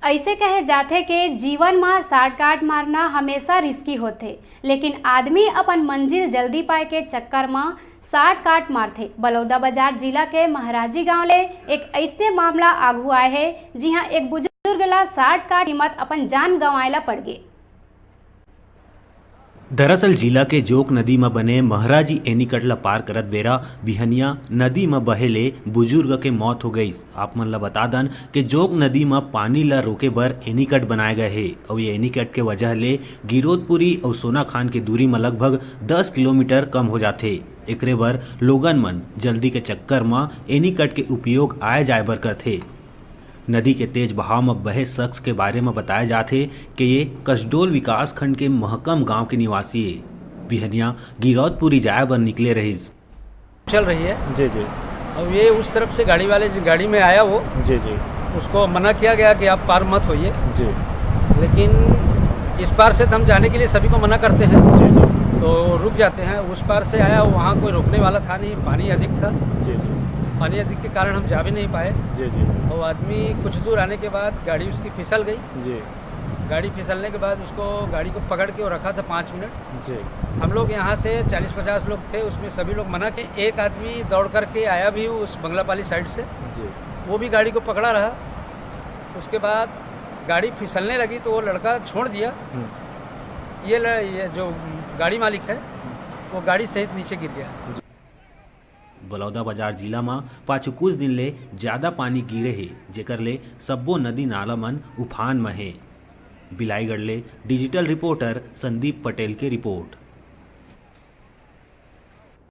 ऐसे कहे जाथे कि जीवन में शॉर्टकट मारना हमेशा रिस्की होते, लेकिन आदमी अपन मंजिल जल्दी पाए के चक्कर में शॉर्टकट मारथे। बलौदाबाजार जिला के महाराजी गांव ले एक ऐसे मामला आगू आए है जिहां एक बुजुर्ग ला शॉर्टकट कीमत अपन जान गंवाएला पड़ गए। दरअसल जिला के जोक नदी में बने महाराजी एनीकट ला पार करत बेरा बिहनिया नदी में बहेले बुजुर्ग के मौत हो गई। आप मन ला बता दन कि जोक नदी में पानी ला रोके बर एनीकट बनाए गए है और ये एनीकट के वजह ले गिरोधपुरी और सोना खान के दूरी में लगभग 10 किलोमीटर कम हो जाते। एकरे बर लोगन मन जल्दी के चक्कर में एनीकट के उपयोग आए जाए बर करथे। नदी के तेज बहाव में बहे शख्स के बारे में बताया जाते कि ये कसडोल विकास खंड के महकम गांव के निवासी है। बिहनिया गिरौदपुरी जाए बर निकले रहीस। चल रही है जी जी। और ये उस तरफ से गाड़ी में आया वो जी जी। उसको मना किया गया कि आप पार मत होइए जी। लेकिन इस पार से हम जाने के लिए सभी को मना करते हैं। जी जी। तो रुक जाते हैं। उस पार से आया, वहाँ कोई रोकने वाला था नहीं, पानी अधिक था। जी जी। पानी अधिक के कारण हम जा भी नहीं पाए। जी जी। और आदमी कुछ दूर आने के बाद गाड़ी उसकी फिसल गई। जी। गाड़ी फिसलने के बाद उसको गाड़ी को पकड़ के और रखा था 5 मिनट। जी। हम लोग यहाँ से 40-50 लोग थे, उसमें सभी लोग मना के। एक आदमी दौड़ करके आया भी उस बंगलापाली साइड से, जी। वो भी गाड़ी को पकड़ा रहा। उसके बाद गाड़ी फिसलने लगी तो वो लड़का छोड़ दिया। ये जो गाड़ी मालिक है वो गाड़ी सहित नीचे गिर गया। बलौदाबाजार जिला में पाछू कुछ दिन ले ज्यादा पानी गिरे है, जेकर ले सब्बो नदी नाला मन उफान में है। बिलाईगढ़ ले डिजिटल रिपोर्टर संदीप पटेल के रिपोर्ट।